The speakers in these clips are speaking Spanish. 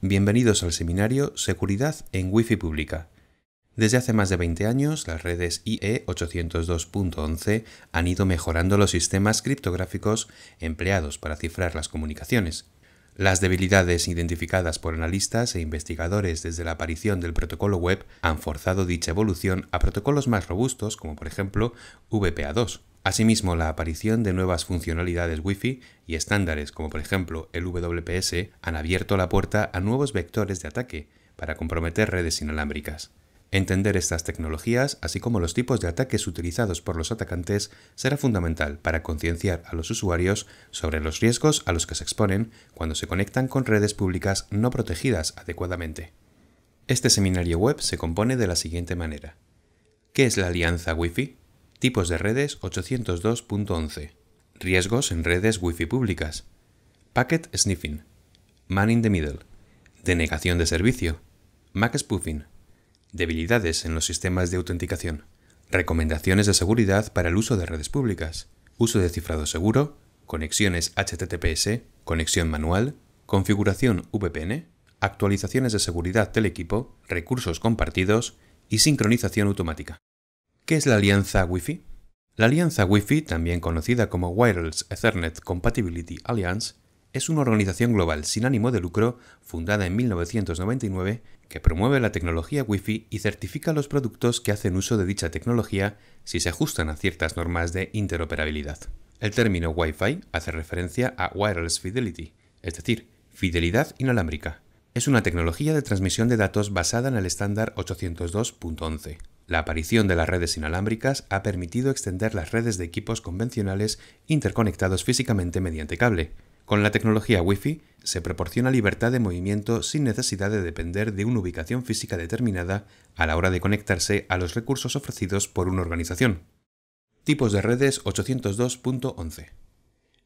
Bienvenidos al seminario Seguridad en Wi-Fi pública. Desde hace más de 20 años, las redes IE 802.11 han ido mejorando los sistemas criptográficos empleados para cifrar las comunicaciones. Las debilidades identificadas por analistas e investigadores desde la aparición del protocolo web han forzado dicha evolución a protocolos más robustos, como por ejemplo VPA2. Asimismo, la aparición de nuevas funcionalidades Wi-Fi y estándares, como por ejemplo el WPS, han abierto la puerta a nuevos vectores de ataque para comprometer redes inalámbricas. Entender estas tecnologías, así como los tipos de ataques utilizados por los atacantes, será fundamental para concienciar a los usuarios sobre los riesgos a los que se exponen cuando se conectan con redes públicas no protegidas adecuadamente. Este seminario web se compone de la siguiente manera. ¿Qué es la alianza Wi-Fi? Tipos de redes 802.11. Riesgos en redes Wi-Fi públicas. Packet sniffing. Man in the middle. Denegación de servicio. MAC spoofing. Debilidades en los sistemas de autenticación. Recomendaciones de seguridad para el uso de redes públicas. Uso de cifrado seguro. Conexiones HTTPS. Conexión manual. Configuración VPN. Actualizaciones de seguridad del equipo. Recursos compartidos. Y sincronización automática. ¿Qué es la alianza Wi-Fi? La alianza Wi-Fi, también conocida como Wireless Ethernet Compatibility Alliance, es una organización global sin ánimo de lucro fundada en 1999 que promueve la tecnología Wi-Fi y certifica los productos que hacen uso de dicha tecnología si se ajustan a ciertas normas de interoperabilidad. El término Wi-Fi hace referencia a Wireless Fidelity, es decir, fidelidad inalámbrica. Es una tecnología de transmisión de datos basada en el estándar 802.11. La aparición de las redes inalámbricas ha permitido extender las redes de equipos convencionales interconectados físicamente mediante cable. Con la tecnología Wi-Fi se proporciona libertad de movimiento sin necesidad de depender de una ubicación física determinada a la hora de conectarse a los recursos ofrecidos por una organización. Tipos de redes 802.11.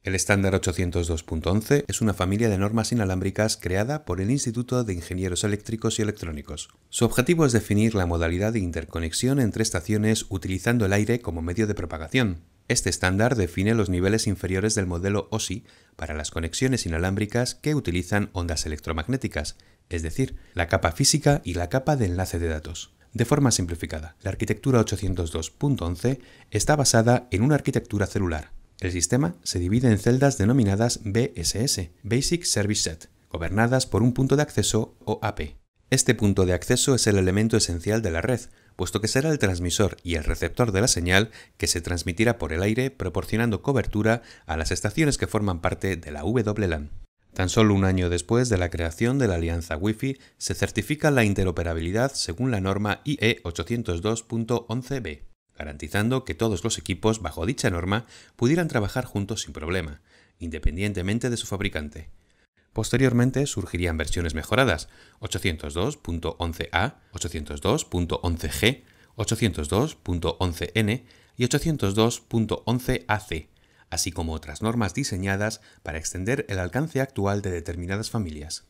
El estándar 802.11 es una familia de normas inalámbricas creada por el Instituto de Ingenieros Eléctricos y Electrónicos. Su objetivo es definir la modalidad de interconexión entre estaciones utilizando el aire como medio de propagación. Este estándar define los niveles inferiores del modelo OSI para las conexiones inalámbricas que utilizan ondas electromagnéticas, es decir, la capa física y la capa de enlace de datos. De forma simplificada, la arquitectura 802.11 está basada en una arquitectura celular. El sistema se divide en celdas denominadas BSS, Basic Service Set, gobernadas por un punto de acceso o AP. Este punto de acceso es el elemento esencial de la red, puesto que será el transmisor y el receptor de la señal que se transmitirá por el aire proporcionando cobertura a las estaciones que forman parte de la WLAN. Tan solo un año después de la creación de la alianza Wi-Fi, se certifica la interoperabilidad según la norma IE 802.11b. Garantizando que todos los equipos bajo dicha norma pudieran trabajar juntos sin problema, independientemente de su fabricante. Posteriormente surgirían versiones mejoradas 802.11a, 802.11g, 802.11n y 802.11ac, así como otras normas diseñadas para extender el alcance actual de determinadas familias.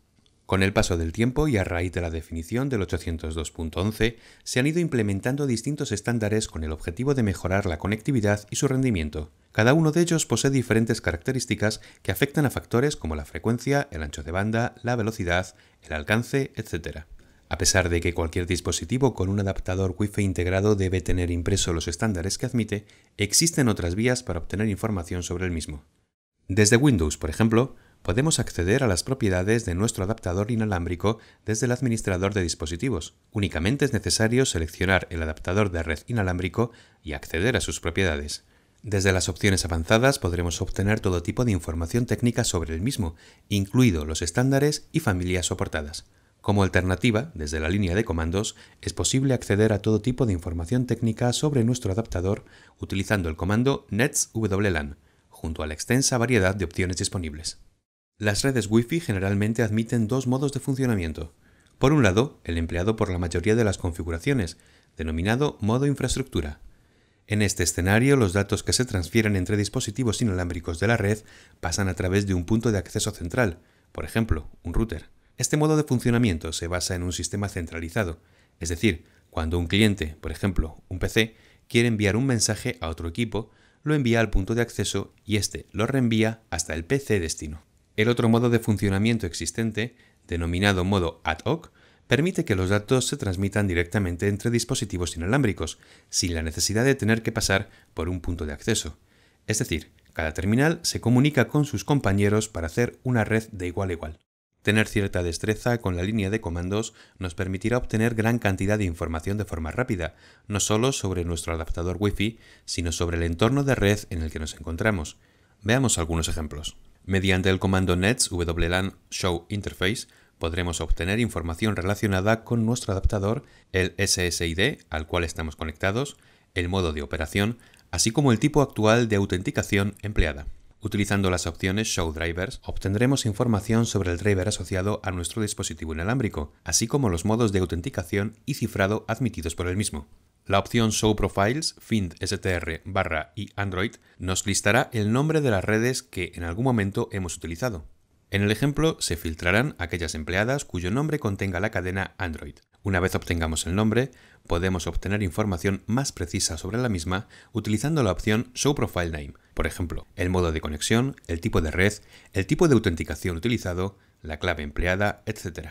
Con el paso del tiempo y a raíz de la definición del 802.11, se han ido implementando distintos estándares con el objetivo de mejorar la conectividad y su rendimiento. Cada uno de ellos posee diferentes características que afectan a factores como la frecuencia, el ancho de banda, la velocidad, el alcance, etc. A pesar de que cualquier dispositivo con un adaptador Wi-Fi integrado debe tener impreso los estándares que admite, existen otras vías para obtener información sobre el mismo. Desde Windows, por ejemplo, podemos acceder a las propiedades de nuestro adaptador inalámbrico desde el administrador de dispositivos. Únicamente es necesario seleccionar el adaptador de red inalámbrico y acceder a sus propiedades. Desde las opciones avanzadas podremos obtener todo tipo de información técnica sobre el mismo, incluidos los estándares y familias soportadas. Como alternativa, desde la línea de comandos, es posible acceder a todo tipo de información técnica sobre nuestro adaptador utilizando el comando netswlan, junto a la extensa variedad de opciones disponibles. Las redes Wi-Fi generalmente admiten dos modos de funcionamiento. Por un lado, el empleado por la mayoría de las configuraciones, denominado modo infraestructura. En este escenario, los datos que se transfieren entre dispositivos inalámbricos de la red pasan a través de un punto de acceso central, por ejemplo, un router. Este modo de funcionamiento se basa en un sistema centralizado, es decir, cuando un cliente, por ejemplo, un PC, quiere enviar un mensaje a otro equipo, lo envía al punto de acceso y éste lo reenvía hasta el PC destino. El otro modo de funcionamiento existente denominado modo ad hoc, permite que los datos se transmitan directamente entre dispositivos inalámbricos, sin la necesidad de tener que pasar por un punto de acceso. Es decir, cada terminal se comunica con sus compañeros para hacer una red de igual a igual. Tener cierta destreza con la línea de comandos nos permitirá obtener gran cantidad de información de forma rápida, no solo sobre nuestro adaptador Wi-Fi, sino sobre el entorno de red en el que nos encontramos. Veamos algunos ejemplos. Mediante el comando nets WLAN show interface podremos obtener información relacionada con nuestro adaptador, el SSID al cual estamos conectados, el modo de operación, así como el tipo actual de autenticación empleada. Utilizando las opciones Show Drivers, obtendremos información sobre el driver asociado a nuestro dispositivo inalámbrico, así como los modos de autenticación y cifrado admitidos por el mismo. La opción Show Profiles, Find STR / Android, nos listará el nombre de las redes que en algún momento hemos utilizado. En el ejemplo se filtrarán aquellas empleadas cuyo nombre contenga la cadena Android. Una vez obtengamos el nombre, podemos obtener información más precisa sobre la misma utilizando la opción Show Profile Name, por ejemplo, el modo de conexión, el tipo de red, el tipo de autenticación utilizado, la clave empleada, etc.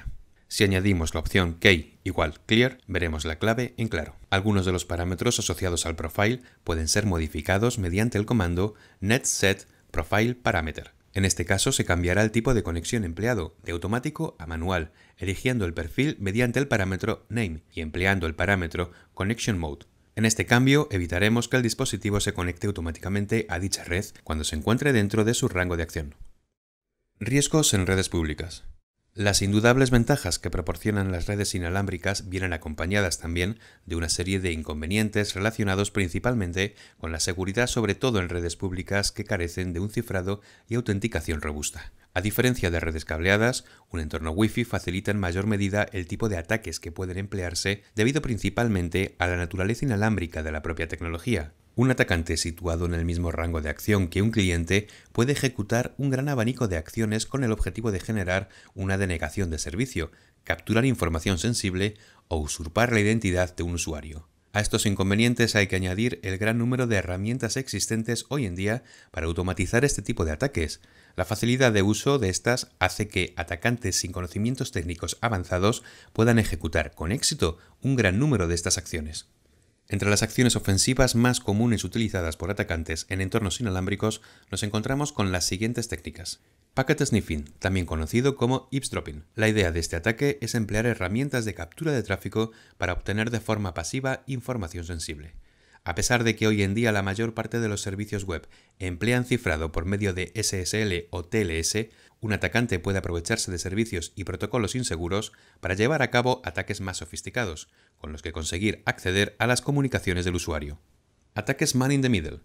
Si añadimos la opción Key = Clear, veremos la clave en claro. Algunos de los parámetros asociados al profile pueden ser modificados mediante el comando netsetProfileParameter. En este caso se cambiará el tipo de conexión empleado, de automático a manual, eligiendo el perfil mediante el parámetro name y empleando el parámetro connection mode. En este cambio evitaremos que el dispositivo se conecte automáticamente a dicha red cuando se encuentre dentro de su rango de acción. Riesgos en redes públicas. Las indudables ventajas que proporcionan las redes inalámbricas vienen acompañadas también de una serie de inconvenientes relacionados principalmente con la seguridad, sobre todo en redes públicas que carecen de un cifrado y autenticación robusta. A diferencia de redes cableadas, un entorno Wi-Fi facilita en mayor medida el tipo de ataques que pueden emplearse debido principalmente a la naturaleza inalámbrica de la propia tecnología. Un atacante situado en el mismo rango de acción que un cliente puede ejecutar un gran abanico de acciones con el objetivo de generar una denegación de servicio, capturar información sensible o usurpar la identidad de un usuario. A estos inconvenientes hay que añadir el gran número de herramientas existentes hoy en día para automatizar este tipo de ataques. La facilidad de uso de estas hace que atacantes sin conocimientos técnicos avanzados puedan ejecutar con éxito un gran número de estas acciones. Entre las acciones ofensivas más comunes utilizadas por atacantes en entornos inalámbricos nos encontramos con las siguientes técnicas. Packet Sniffing, también conocido como eavesdropping. La idea de este ataque es emplear herramientas de captura de tráfico para obtener de forma pasiva información sensible. A pesar de que hoy en día la mayor parte de los servicios web emplean cifrado por medio de SSL o TLS, un atacante puede aprovecharse de servicios y protocolos inseguros para llevar a cabo ataques más sofisticados, con los que conseguir acceder a las comunicaciones del usuario. Ataques Man in the Middle.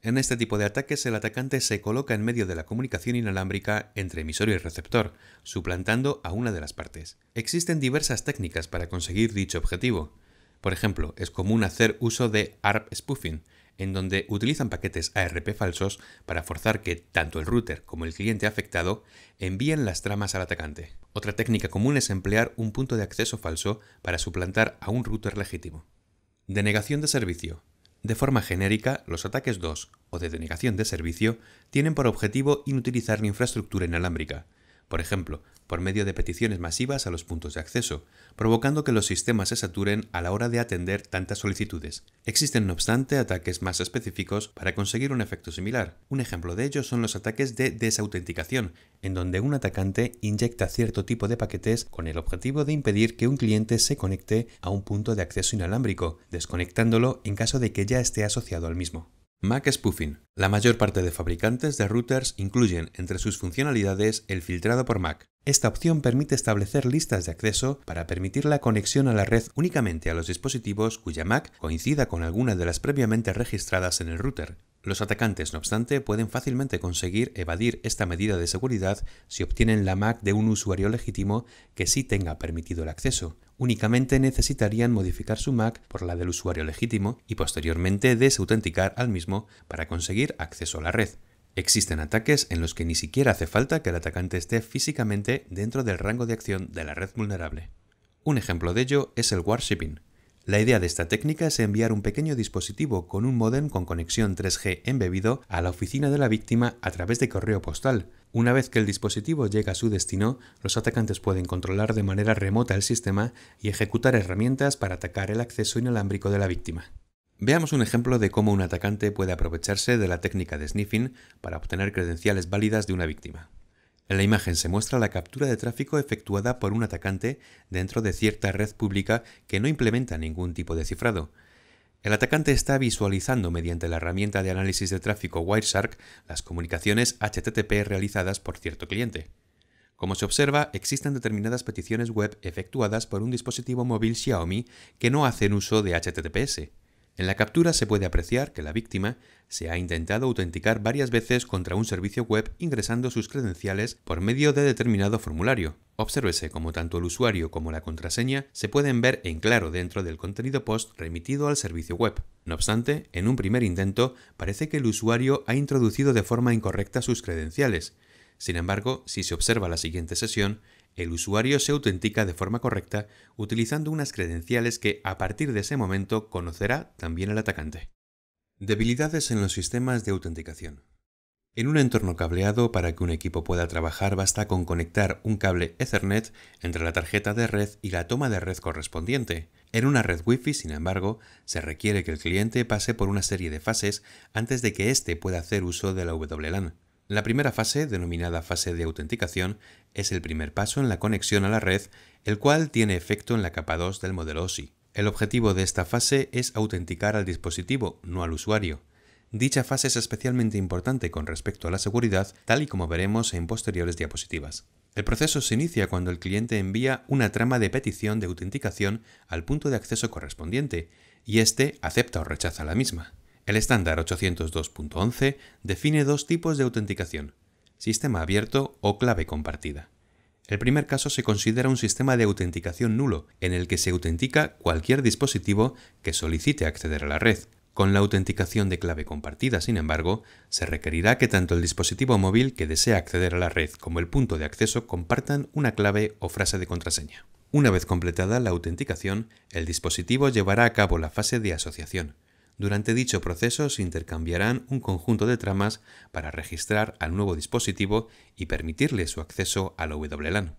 En este tipo de ataques el atacante se coloca en medio de la comunicación inalámbrica entre emisor y receptor, suplantando a una de las partes. Existen diversas técnicas para conseguir dicho objetivo. Por ejemplo, es común hacer uso de ARP spoofing, en donde utilizan paquetes ARP falsos para forzar que tanto el router como el cliente afectado envíen las tramas al atacante. Otra técnica común es emplear un punto de acceso falso para suplantar a un router legítimo. Denegación de servicio. De forma genérica, los ataques DOS o de denegación de servicio tienen por objetivo inutilizar la infraestructura inalámbrica, por ejemplo, por medio de peticiones masivas a los puntos de acceso, provocando que los sistemas se saturen a la hora de atender tantas solicitudes. Existen, no obstante, ataques más específicos para conseguir un efecto similar. Un ejemplo de ello son los ataques de desautenticación, en donde un atacante inyecta cierto tipo de paquetes con el objetivo de impedir que un cliente se conecte a un punto de acceso inalámbrico, desconectándolo en caso de que ya esté asociado al mismo. MAC Spoofing. La mayor parte de fabricantes de routers incluyen entre sus funcionalidades el filtrado por MAC. Esta opción permite establecer listas de acceso para permitir la conexión a la red únicamente a los dispositivos cuya MAC coincida con alguna de las previamente registradas en el router. Los atacantes, no obstante, pueden fácilmente conseguir evadir esta medida de seguridad si obtienen la MAC de un usuario legítimo que sí tenga permitido el acceso. Únicamente necesitarían modificar su MAC por la del usuario legítimo y posteriormente desautenticar al mismo para conseguir acceso a la red. Existen ataques en los que ni siquiera hace falta que el atacante esté físicamente dentro del rango de acción de la red vulnerable. Un ejemplo de ello es el warshipping. La idea de esta técnica es enviar un pequeño dispositivo con un módem con conexión 3G embebido a la oficina de la víctima a través de correo postal. Una vez que el dispositivo llega a su destino, los atacantes pueden controlar de manera remota el sistema y ejecutar herramientas para atacar el acceso inalámbrico de la víctima. Veamos un ejemplo de cómo un atacante puede aprovecharse de la técnica de sniffing para obtener credenciales válidas de una víctima. En la imagen se muestra la captura de tráfico efectuada por un atacante dentro de cierta red pública que no implementa ningún tipo de cifrado. El atacante está visualizando mediante la herramienta de análisis de tráfico Wireshark las comunicaciones HTTP realizadas por cierto cliente. Como se observa, existen determinadas peticiones web efectuadas por un dispositivo móvil Xiaomi que no hacen uso de HTTPS. En la captura se puede apreciar que la víctima se ha intentado autenticar varias veces contra un servicio web ingresando sus credenciales por medio de determinado formulario. Obsérvese cómo tanto el usuario como la contraseña se pueden ver en claro dentro del contenido post remitido al servicio web. No obstante, en un primer intento parece que el usuario ha introducido de forma incorrecta sus credenciales. Sin embargo, si se observa la siguiente sesión, el usuario se autentica de forma correcta utilizando unas credenciales que a partir de ese momento conocerá también el atacante. Debilidades en los sistemas de autenticación. En un entorno cableado, para que un equipo pueda trabajar basta con conectar un cable Ethernet entre la tarjeta de red y la toma de red correspondiente. En una red Wi-Fi, sin embargo, se requiere que el cliente pase por una serie de fases antes de que éste pueda hacer uso de la WLAN. La primera fase, denominada fase de autenticación, es el primer paso en la conexión a la red, el cual tiene efecto en la capa 2 del modelo OSI. El objetivo de esta fase es autenticar al dispositivo, no al usuario. Dicha fase es especialmente importante con respecto a la seguridad, tal y como veremos en posteriores diapositivas. El proceso se inicia cuando el cliente envía una trama de petición de autenticación al punto de acceso correspondiente, y éste acepta o rechaza la misma. El estándar 802.11 define dos tipos de autenticación: sistema abierto o clave compartida. El primer caso se considera un sistema de autenticación nulo, en el que se autentica cualquier dispositivo que solicite acceder a la red. Con la autenticación de clave compartida, sin embargo, se requerirá que tanto el dispositivo móvil que desea acceder a la red como el punto de acceso compartan una clave o frase de contraseña. Una vez completada la autenticación, el dispositivo llevará a cabo la fase de asociación. Durante dicho proceso se intercambiarán un conjunto de tramas para registrar al nuevo dispositivo y permitirle su acceso a la WLAN.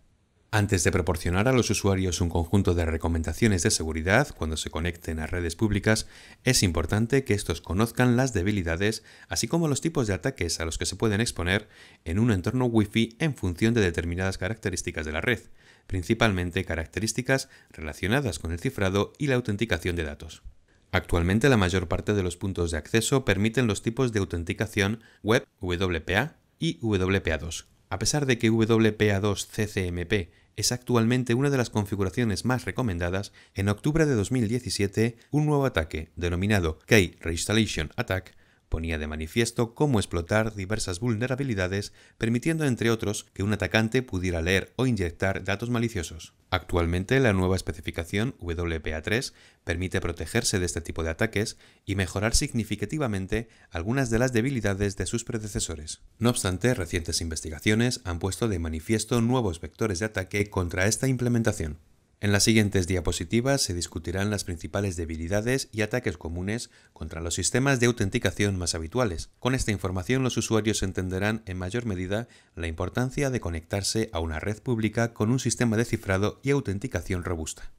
Antes de proporcionar a los usuarios un conjunto de recomendaciones de seguridad cuando se conecten a redes públicas, es importante que estos conozcan las debilidades, así como los tipos de ataques a los que se pueden exponer en un entorno Wi-Fi en función de determinadas características de la red, principalmente características relacionadas con el cifrado y la autenticación de datos. Actualmente la mayor parte de los puntos de acceso permiten los tipos de autenticación web WPA y WPA2. A pesar de que WPA2 CCMP es actualmente una de las configuraciones más recomendadas, en octubre de 2017 un nuevo ataque, denominado Key Reinstallation Attack, ponía de manifiesto cómo explotar diversas vulnerabilidades, permitiendo entre otros que un atacante pudiera leer o inyectar datos maliciosos. Actualmente la nueva especificación WPA3 permite protegerse de este tipo de ataques y mejorar significativamente algunas de las debilidades de sus predecesores. No obstante, recientes investigaciones han puesto de manifiesto nuevos vectores de ataque contra esta implementación. En las siguientes diapositivas se discutirán las principales debilidades y ataques comunes contra los sistemas de autenticación más habituales. Con esta información los usuarios entenderán en mayor medida la importancia de conectarse a una red pública con un sistema de cifrado y autenticación robusta.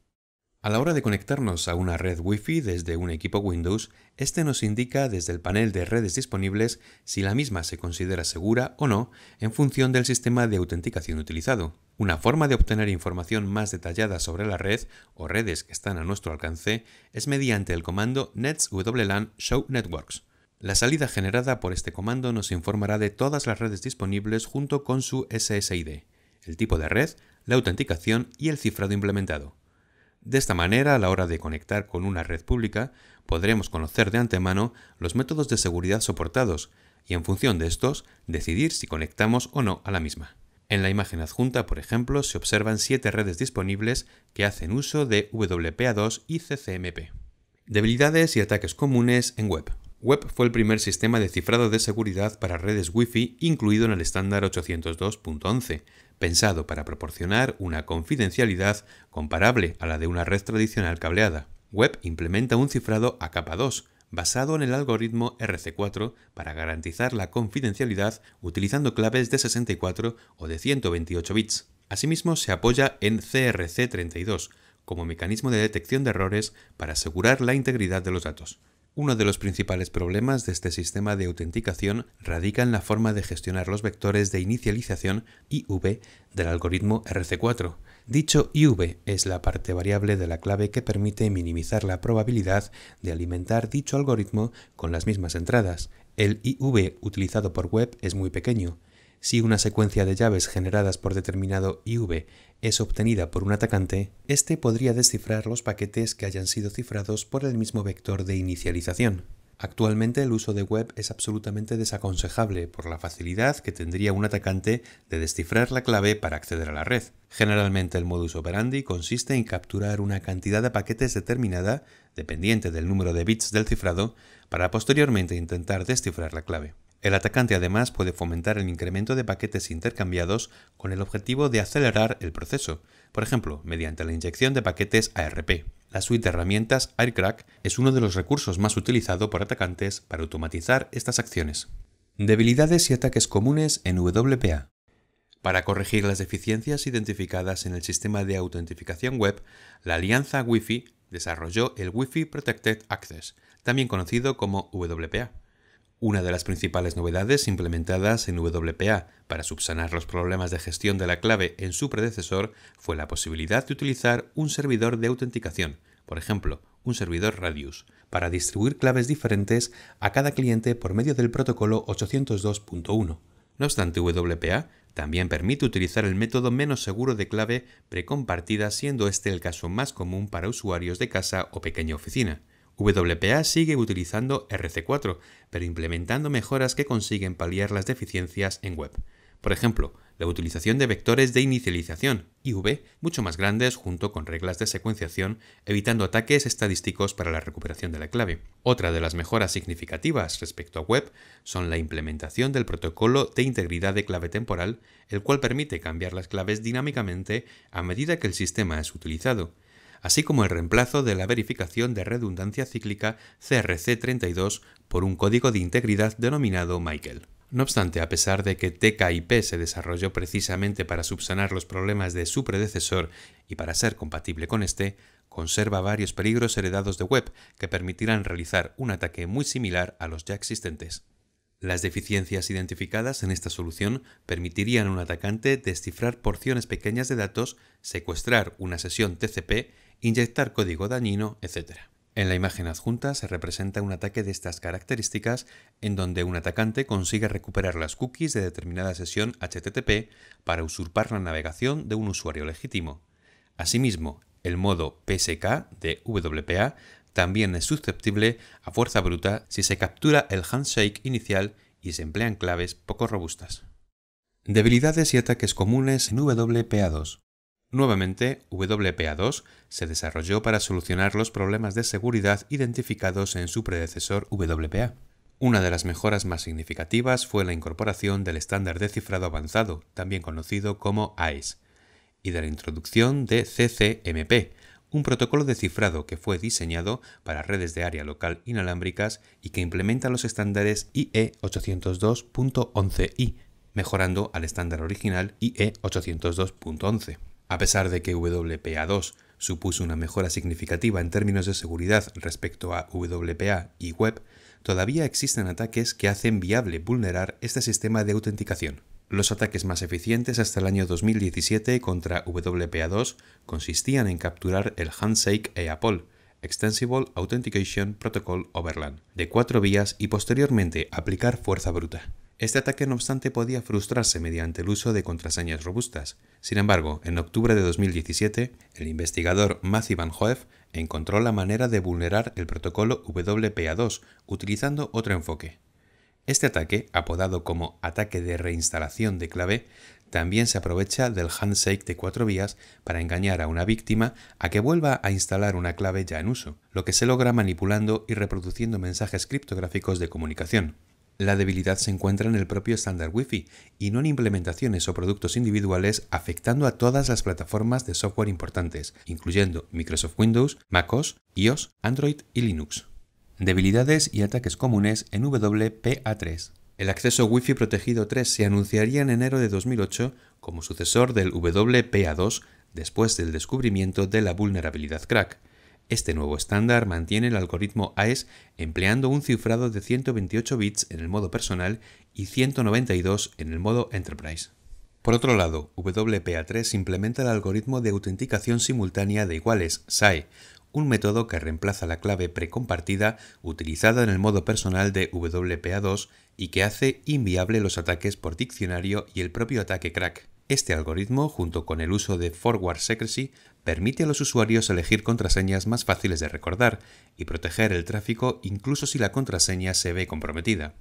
A la hora de conectarnos a una red Wi-Fi desde un equipo Windows, este nos indica desde el panel de redes disponibles si la misma se considera segura o no en función del sistema de autenticación utilizado. Una forma de obtener información más detallada sobre la red o redes que están a nuestro alcance es mediante el comando netswlan show networks. La salida generada por este comando nos informará de todas las redes disponibles junto con su SSID, el tipo de red, la autenticación y el cifrado implementado. De esta manera, a la hora de conectar con una red pública, podremos conocer de antemano los métodos de seguridad soportados y, en función de estos, decidir si conectamos o no a la misma. En la imagen adjunta, por ejemplo, se observan 7 redes disponibles que hacen uso de WPA2 y CCMP. Debilidades y ataques comunes en web. Web fue el primer sistema de cifrado de seguridad para redes Wi-Fi incluido en el estándar 802.11, pensado para proporcionar una confidencialidad comparable a la de una red tradicional cableada. Web implementa un cifrado a capa 2, basado en el algoritmo RC4 para garantizar la confidencialidad utilizando claves de 64 o de 128 bits. Asimismo, se apoya en CRC32 como mecanismo de detección de errores para asegurar la integridad de los datos. Uno de los principales problemas de este sistema de autenticación radica en la forma de gestionar los vectores de inicialización IV del algoritmo RC4. Dicho IV es la parte variable de la clave que permite minimizar la probabilidad de alimentar dicho algoritmo con las mismas entradas. El IV utilizado por Web es muy pequeño. Si una secuencia de llaves generadas por determinado IV es obtenida por un atacante, este podría descifrar los paquetes que hayan sido cifrados por el mismo vector de inicialización. Actualmente el uso de Web es absolutamente desaconsejable por la facilidad que tendría un atacante de descifrar la clave para acceder a la red. Generalmente el modus operandi consiste en capturar una cantidad de paquetes determinada, dependiente del número de bits del cifrado, para posteriormente intentar descifrar la clave. El atacante además puede fomentar el incremento de paquetes intercambiados con el objetivo de acelerar el proceso, por ejemplo, mediante la inyección de paquetes ARP. La suite de herramientas Aircrack es uno de los recursos más utilizados por atacantes para automatizar estas acciones. Debilidades y ataques comunes en WPA. Para corregir las deficiencias identificadas en el sistema de autentificación web, la alianza Wi-Fi desarrolló el Wi-Fi Protected Access, también conocido como WPA. Una de las principales novedades implementadas en WPA para subsanar los problemas de gestión de la clave en su predecesor fue la posibilidad de utilizar un servidor de autenticación, por ejemplo, un servidor Radius, para distribuir claves diferentes a cada cliente por medio del protocolo 802.1. No obstante, WPA también permite utilizar el método menos seguro de clave precompartida, siendo este el caso más común para usuarios de casa o pequeña oficina. WPA sigue utilizando RC4, pero implementando mejoras que consiguen paliar las deficiencias en web. Por ejemplo, la utilización de vectores de inicialización, IV, mucho más grandes junto con reglas de secuenciación, evitando ataques estadísticos para la recuperación de la clave. Otra de las mejoras significativas respecto a web son la implementación del protocolo de integridad de clave temporal, el cual permite cambiar las claves dinámicamente a medida que el sistema es utilizado, así como el reemplazo de la verificación de redundancia cíclica CRC32 por un código de integridad denominado Michael. No obstante, a pesar de que TKIP se desarrolló precisamente para subsanar los problemas de su predecesor y para ser compatible con este, conserva varios peligros heredados de web que permitirán realizar un ataque muy similar a los ya existentes. Las deficiencias identificadas en esta solución permitirían a un atacante descifrar porciones pequeñas de datos, secuestrar una sesión TCP, inyectar código dañino, etc. En la imagen adjunta se representa un ataque de estas características en donde un atacante consigue recuperar las cookies de determinada sesión HTTP para usurpar la navegación de un usuario legítimo. Asimismo, el modo PSK de WPA también es susceptible a fuerza bruta si se captura el handshake inicial y se emplean claves poco robustas. Debilidades y ataques comunes en WPA2. Nuevamente, WPA2 se desarrolló para solucionar los problemas de seguridad identificados en su predecesor WPA. Una de las mejoras más significativas fue la incorporación del estándar de cifrado avanzado, también conocido como AES, y de la introducción de CCMP, un protocolo de cifrado que fue diseñado para redes de área local inalámbricas y que implementa los estándares IE 802.11i, mejorando al estándar original IE 802.11. A pesar de que WPA2 supuso una mejora significativa en términos de seguridad respecto a WPA y web, todavía existen ataques que hacen viable vulnerar este sistema de autenticación. Los ataques más eficientes hasta el año 2017 contra WPA2 consistían en capturar el Handshake EAPOL, Extensible Authentication Protocol Overland, de 4 vías y posteriormente aplicar fuerza bruta. Este ataque, no obstante, podía frustrarse mediante el uso de contraseñas robustas. Sin embargo, en octubre de 2017, el investigador Matthew Van Hoef encontró la manera de vulnerar el protocolo WPA2 utilizando otro enfoque. Este ataque, apodado como ataque de reinstalación de clave, también se aprovecha del handshake de 4 vías para engañar a una víctima a que vuelva a instalar una clave ya en uso, lo que se logra manipulando y reproduciendo mensajes criptográficos de comunicación. La debilidad se encuentra en el propio estándar Wi-Fi y no en implementaciones o productos individuales, afectando a todas las plataformas de software importantes, incluyendo Microsoft Windows, macOS, iOS, Android y Linux. Debilidades y ataques comunes en WPA3. El acceso Wi-Fi protegido 3 se anunciaría en enero de 2008 como sucesor del WPA2 después del descubrimiento de la vulnerabilidad crack. Este nuevo estándar mantiene el algoritmo AES empleando un cifrado de 128 bits en el modo personal y 192 en el modo Enterprise. Por otro lado, WPA3 implementa el algoritmo de autenticación simultánea de iguales, SAE, un método que reemplaza la clave precompartida utilizada en el modo personal de WPA2 y que hace inviable los ataques por diccionario y el propio ataque crack. Este algoritmo, junto con el uso de Forward Secrecy, permite a los usuarios elegir contraseñas más fáciles de recordar y proteger el tráfico incluso si la contraseña se ve comprometida.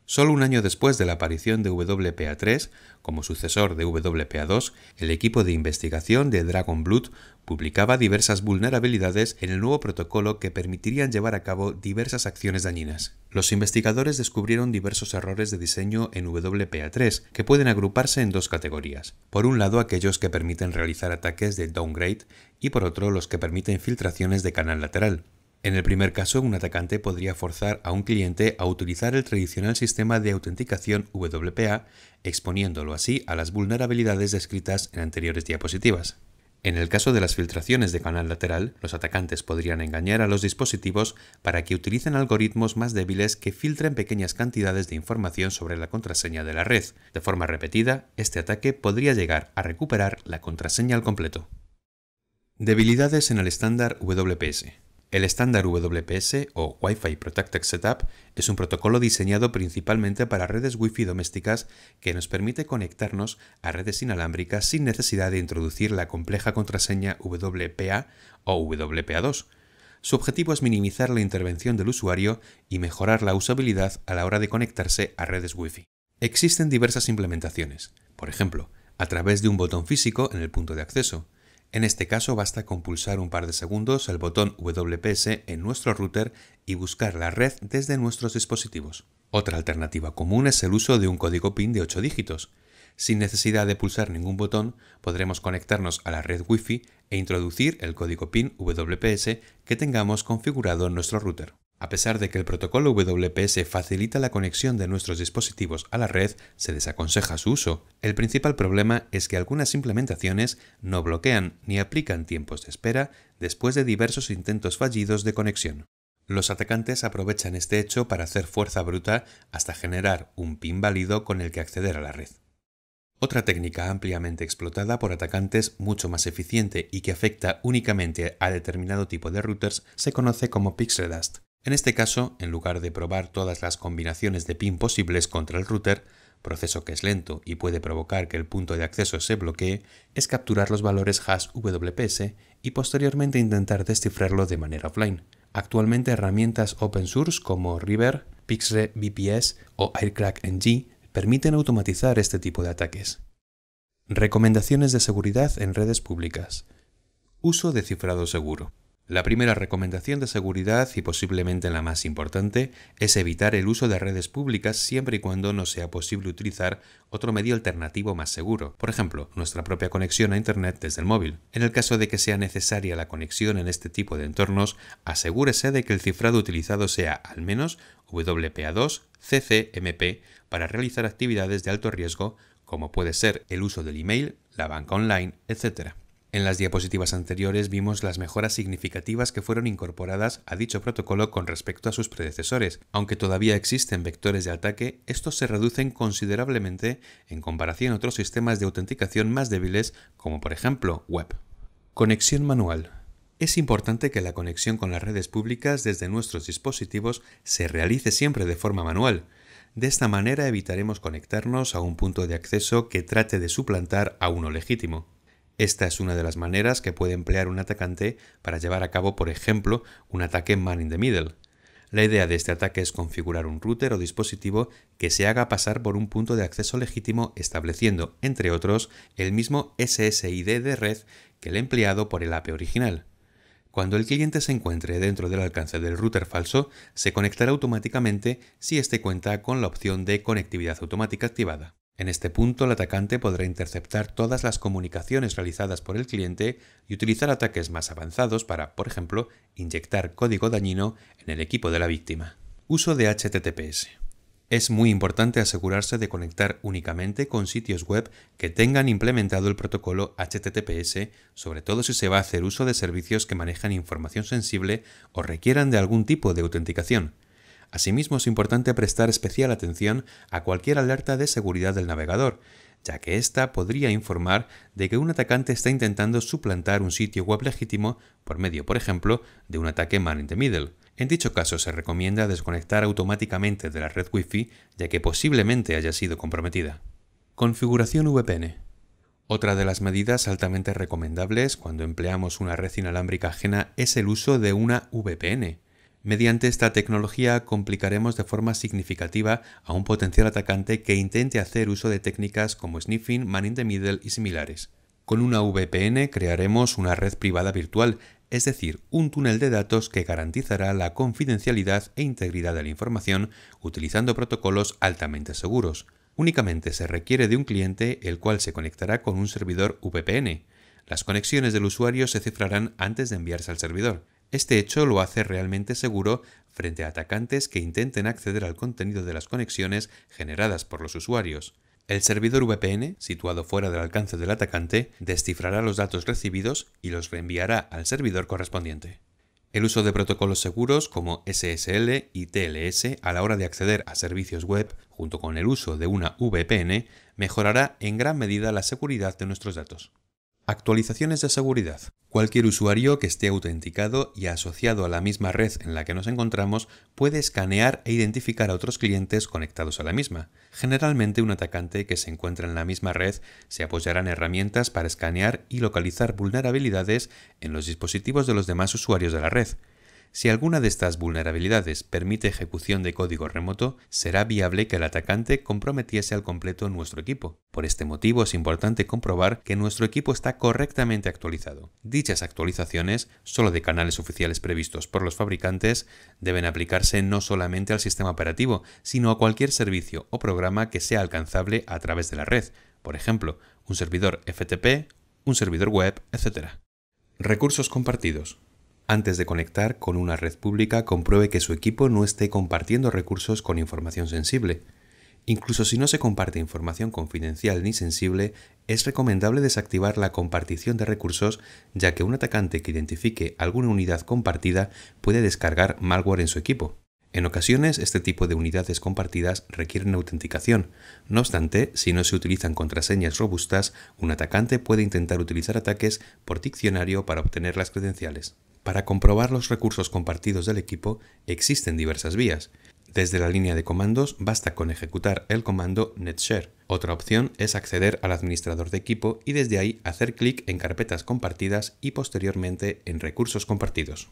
Solo un año después de la aparición de WPA3, como sucesor de WPA2, el equipo de investigación de Dragonblood publicaba diversas vulnerabilidades en el nuevo protocolo que permitirían llevar a cabo diversas acciones dañinas. Los investigadores descubrieron diversos errores de diseño en WPA3 que pueden agruparse en dos categorías. Por un lado, aquellos que permiten realizar ataques de downgrade y por otro, los que permiten filtraciones de canal lateral. En el primer caso, un atacante podría forzar a un cliente a utilizar el tradicional sistema de autenticación WPA, exponiéndolo así a las vulnerabilidades descritas en anteriores diapositivas. En el caso de las filtraciones de canal lateral, los atacantes podrían engañar a los dispositivos para que utilicen algoritmos más débiles que filtren pequeñas cantidades de información sobre la contraseña de la red. De forma repetida, este ataque podría llegar a recuperar la contraseña al completo. Debilidades en el estándar WPS. El estándar WPS o Wi-Fi Protected Setup es un protocolo diseñado principalmente para redes Wi-Fi domésticas que nos permite conectarnos a redes inalámbricas sin necesidad de introducir la compleja contraseña WPA o WPA2. Su objetivo es minimizar la intervención del usuario y mejorar la usabilidad a la hora de conectarse a redes Wi-Fi. Existen diversas implementaciones, por ejemplo, a través de un botón físico en el punto de acceso. En este caso basta con pulsar un par de segundos el botón WPS en nuestro router y buscar la red desde nuestros dispositivos. Otra alternativa común es el uso de un código PIN de 8 dígitos. Sin necesidad de pulsar ningún botón, podremos conectarnos a la red Wi-Fi e introducir el código PIN WPS que tengamos configurado en nuestro router. A pesar de que el protocolo WPS facilita la conexión de nuestros dispositivos a la red, se desaconseja su uso. El principal problema es que algunas implementaciones no bloquean ni aplican tiempos de espera después de diversos intentos fallidos de conexión. Los atacantes aprovechan este hecho para hacer fuerza bruta hasta generar un PIN válido con el que acceder a la red. Otra técnica ampliamente explotada por atacantes mucho más eficiente y que afecta únicamente a determinado tipo de routers se conoce como Pixel Dust. En este caso, en lugar de probar todas las combinaciones de PIN posibles contra el router, proceso que es lento y puede provocar que el punto de acceso se bloquee, es capturar los valores hash WPS y posteriormente intentar descifrarlo de manera offline. Actualmente herramientas open source como River, Pixre VPS o AirCrackNG permiten automatizar este tipo de ataques. Recomendaciones de seguridad en redes públicas. Uso de cifrado seguro. La primera recomendación de seguridad, y posiblemente la más importante, es evitar el uso de redes públicas siempre y cuando no sea posible utilizar otro medio alternativo más seguro, por ejemplo, nuestra propia conexión a Internet desde el móvil. En el caso de que sea necesaria la conexión en este tipo de entornos, asegúrese de que el cifrado utilizado sea al menos WPA2 CCMP para realizar actividades de alto riesgo, como puede ser el uso del email, la banca online, etc. En las diapositivas anteriores vimos las mejoras significativas que fueron incorporadas a dicho protocolo con respecto a sus predecesores. Aunque todavía existen vectores de ataque, estos se reducen considerablemente en comparación a otros sistemas de autenticación más débiles, como por ejemplo web. Conexión manual. Es importante que la conexión con las redes públicas desde nuestros dispositivos se realice siempre de forma manual. De esta manera evitaremos conectarnos a un punto de acceso que trate de suplantar a uno legítimo. Esta es una de las maneras que puede emplear un atacante para llevar a cabo, por ejemplo, un ataque man in the middle. La idea de este ataque es configurar un router o dispositivo que se haga pasar por un punto de acceso legítimo estableciendo, entre otros, el mismo SSID de red que el empleado por el AP original. Cuando el cliente se encuentre dentro del alcance del router falso, se conectará automáticamente si éste cuenta con la opción de conectividad automática activada. En este punto, el atacante podrá interceptar todas las comunicaciones realizadas por el cliente y utilizar ataques más avanzados para, por ejemplo, inyectar código dañino en el equipo de la víctima. Uso de HTTPS. Es muy importante asegurarse de conectar únicamente con sitios web que tengan implementado el protocolo HTTPS, sobre todo si se va a hacer uso de servicios que manejan información sensible o requieran de algún tipo de autenticación. Asimismo, es importante prestar especial atención a cualquier alerta de seguridad del navegador, ya que ésta podría informar de que un atacante está intentando suplantar un sitio web legítimo por medio, por ejemplo, de un ataque man in the middle. En dicho caso, se recomienda desconectar automáticamente de la red Wi-Fi, ya que posiblemente haya sido comprometida. Configuración VPN. Otra de las medidas altamente recomendables cuando empleamos una red inalámbrica ajena es el uso de una VPN. Mediante esta tecnología complicaremos de forma significativa a un potencial atacante que intente hacer uso de técnicas como sniffing, man in the middle y similares. Con una VPN crearemos una red privada virtual, es decir, un túnel de datos que garantizará la confidencialidad e integridad de la información utilizando protocolos altamente seguros. Únicamente se requiere de un cliente el cual se conectará con un servidor VPN. Las conexiones del usuario se cifrarán antes de enviarse al servidor. Este hecho lo hace realmente seguro frente a atacantes que intenten acceder al contenido de las conexiones generadas por los usuarios. El servidor VPN, situado fuera del alcance del atacante, descifrará los datos recibidos y los reenviará al servidor correspondiente. El uso de protocolos seguros como SSL y TLS a la hora de acceder a servicios web, junto con el uso de una VPN, mejorará en gran medida la seguridad de nuestros datos. Actualizaciones de seguridad. Cualquier usuario que esté autenticado y asociado a la misma red en la que nos encontramos puede escanear e identificar a otros clientes conectados a la misma. Generalmente, un atacante que se encuentra en la misma red se apoyará en herramientas para escanear y localizar vulnerabilidades en los dispositivos de los demás usuarios de la red. Si alguna de estas vulnerabilidades permite ejecución de código remoto, será viable que el atacante comprometiese al completo nuestro equipo. Por este motivo es importante comprobar que nuestro equipo está correctamente actualizado. Dichas actualizaciones, solo de canales oficiales previstos por los fabricantes, deben aplicarse no solamente al sistema operativo, sino a cualquier servicio o programa que sea alcanzable a través de la red, por ejemplo, un servidor FTP, un servidor web, etc. Recursos compartidos. Antes de conectar con una red pública, compruebe que su equipo no esté compartiendo recursos con información sensible. Incluso si no se comparte información confidencial ni sensible, es recomendable desactivar la compartición de recursos, ya que un atacante que identifique alguna unidad compartida puede descargar malware en su equipo. En ocasiones, este tipo de unidades compartidas requieren autenticación. No obstante, si no se utilizan contraseñas robustas, un atacante puede intentar utilizar ataques por diccionario para obtener las credenciales. Para comprobar los recursos compartidos del equipo, existen diversas vías. Desde la línea de comandos basta con ejecutar el comando netshare. Otra opción es acceder al administrador de equipo y desde ahí hacer clic en carpetas compartidas y posteriormente en recursos compartidos.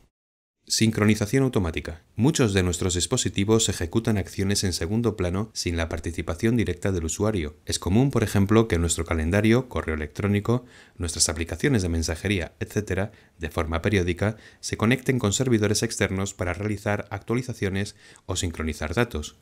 Sincronización automática. Muchos de nuestros dispositivos ejecutan acciones en segundo plano sin la participación directa del usuario. Es común, por ejemplo, que nuestro calendario, correo electrónico, nuestras aplicaciones de mensajería, etc., de forma periódica, se conecten con servidores externos para realizar actualizaciones o sincronizar datos.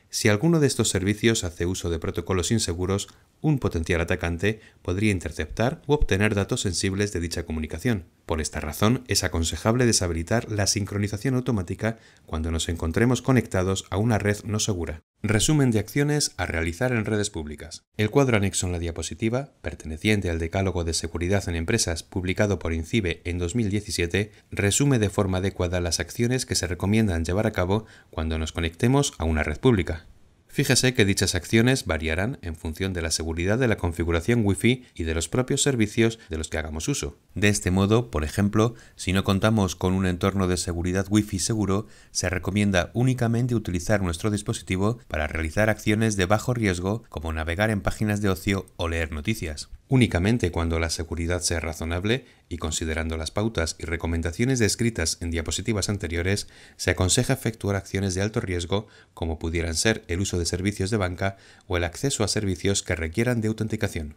Si alguno de estos servicios hace uso de protocolos inseguros, un potencial atacante podría interceptar u obtener datos sensibles de dicha comunicación. Por esta razón, es aconsejable deshabilitar la sincronización automática cuando nos encontremos conectados a una red no segura. Resumen de acciones a realizar en redes públicas. El cuadro anexo en la diapositiva, perteneciente al Decálogo de Seguridad en Empresas publicado por INCIBE en 2017, resume de forma adecuada las acciones que se recomiendan llevar a cabo cuando nos conectemos a una red pública. Fíjese que dichas acciones variarán en función de la seguridad de la configuración Wi-Fi y de los propios servicios de los que hagamos uso. De este modo, por ejemplo, si no contamos con un entorno de seguridad Wi-Fi seguro, se recomienda únicamente utilizar nuestro dispositivo para realizar acciones de bajo riesgo como navegar en páginas de ocio o leer noticias. Únicamente cuando la seguridad sea razonable y considerando las pautas y recomendaciones descritas en diapositivas anteriores, se aconseja efectuar acciones de alto riesgo como pudieran ser el uso de servicios de banca o el acceso a servicios que requieran de autenticación.